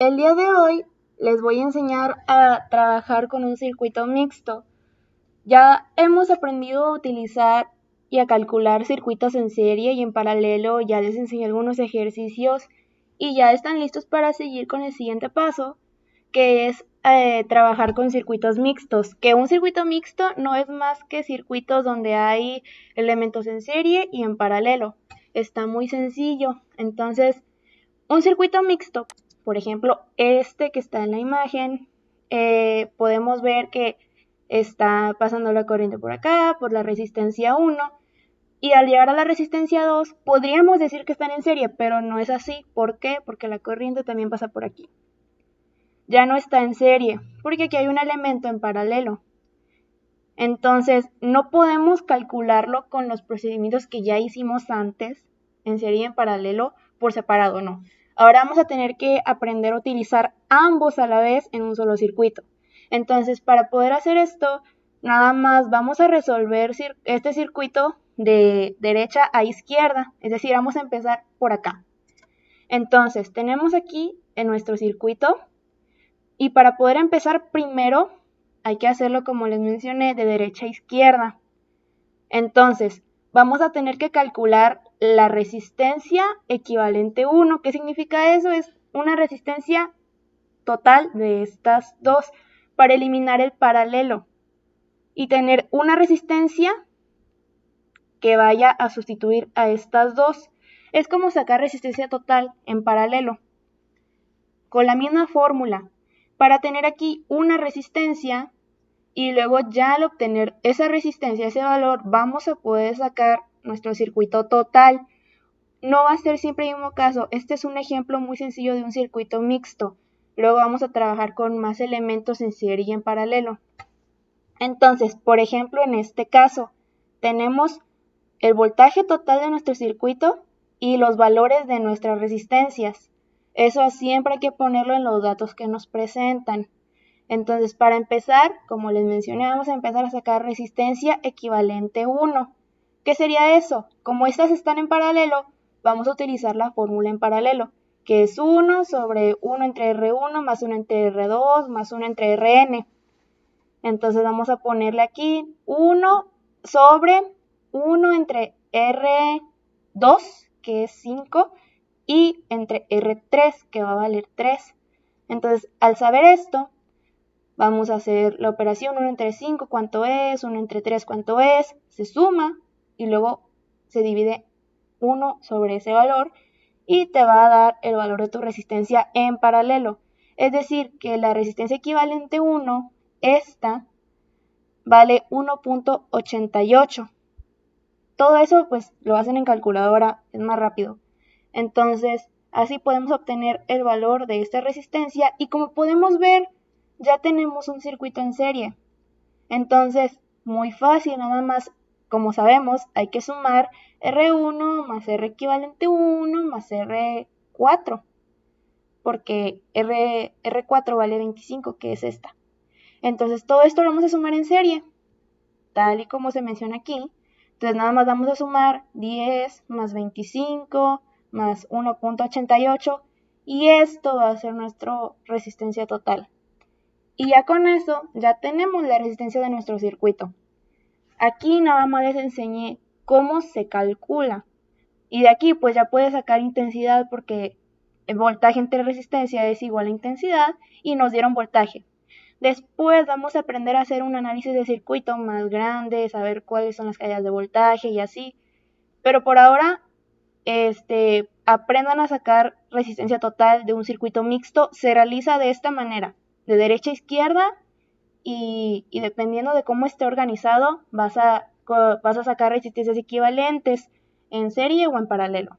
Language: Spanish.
El día de hoy les voy a enseñar a trabajar con un circuito mixto. Ya hemos aprendido a utilizar y a calcular circuitos en serie y en paralelo, ya les enseñé algunos ejercicios y ya están listos para seguir con el siguiente paso, que es trabajar con circuitos mixtos, que un circuito mixto no es más que circuitos donde hay elementos en serie y en paralelo. Está muy sencillo. Entonces, un circuito mixto, por ejemplo, este que está en la imagen, podemos ver que está pasando la corriente por acá, por la resistencia 1, y al llegar a la resistencia 2, podríamos decir que están en serie, pero no es así. ¿Por qué? Porque la corriente también pasa por aquí. Ya no está en serie, porque aquí hay un elemento en paralelo. Entonces, no podemos calcularlo con los procedimientos que ya hicimos antes, en serie y en paralelo, por separado, no. Ahora vamos a tener que aprender a utilizar ambos a la vez en un solo circuito. Entonces, para poder hacer esto, nada más vamos a resolver este circuito de derecha a izquierda, es decir, vamos a empezar por acá. Entonces, tenemos aquí en nuestro circuito, y para poder empezar primero, hay que hacerlo como les mencioné, de derecha a izquierda. Entonces, vamos a tener que calcular la resistencia equivalente 1. ¿Qué significa eso? Es una resistencia total de estas dos para eliminar el paralelo y tener una resistencia que vaya a sustituir a estas dos. Es como sacar resistencia total en paralelo. Con la misma fórmula, para tener aquí una resistencia y luego ya al obtener esa resistencia, ese valor, vamos a poder sacar nuestro circuito total. No va a ser siempre el mismo caso. Este es un ejemplo muy sencillo de un circuito mixto. Luego vamos a trabajar con más elementos en serie y en paralelo. Entonces, por ejemplo, en este caso, tenemos el voltaje total de nuestro circuito y los valores de nuestras resistencias. Eso siempre hay que ponerlo en los datos que nos presentan. Entonces, para empezar, como les mencioné, vamos a empezar a sacar resistencia equivalente 1. ¿Qué sería eso? Como estas están en paralelo, vamos a utilizar la fórmula en paralelo, que es 1 sobre 1 entre R1 más 1 entre R2 más 1 entre Rn. Entonces vamos a ponerle aquí 1 sobre 1 entre R2, que es 5, y entre R3, que va a valer 3. Entonces, al saber esto, vamos a hacer la operación 1 entre 5, ¿cuánto es? 1 entre 3, ¿cuánto es? Se suma y luego se divide 1 sobre ese valor y te va a dar el valor de tu resistencia en paralelo. Es decir, que la resistencia equivalente 1, esta, vale 1.88. Todo eso pues lo hacen en calculadora, es más rápido. Entonces, así podemos obtener el valor de esta resistencia y como podemos ver, ya tenemos un circuito en serie. Entonces, muy fácil, nada más, como sabemos, hay que sumar R1 más R equivalente 1 más R4, porque R4 vale 25, que es esta. Entonces, todo esto lo vamos a sumar en serie, tal y como se menciona aquí. Entonces, nada más vamos a sumar 10 más 25 más 1.88 y esto va a ser nuestra resistencia total. Y ya con eso, ya tenemos la resistencia de nuestro circuito. Aquí nada más les enseñé cómo se calcula. Y de aquí pues ya puedes sacar intensidad porque el voltaje entre resistencia es igual a intensidad y nos dieron voltaje. Después vamos a aprender a hacer un análisis de circuito más grande, saber cuáles son las caídas de voltaje y así. Pero por ahora, aprendan a sacar resistencia total de un circuito mixto. Se realiza de esta manera, de derecha a izquierda y dependiendo de cómo esté organizado, vas a sacar resistencias equivalentes en serie o en paralelo.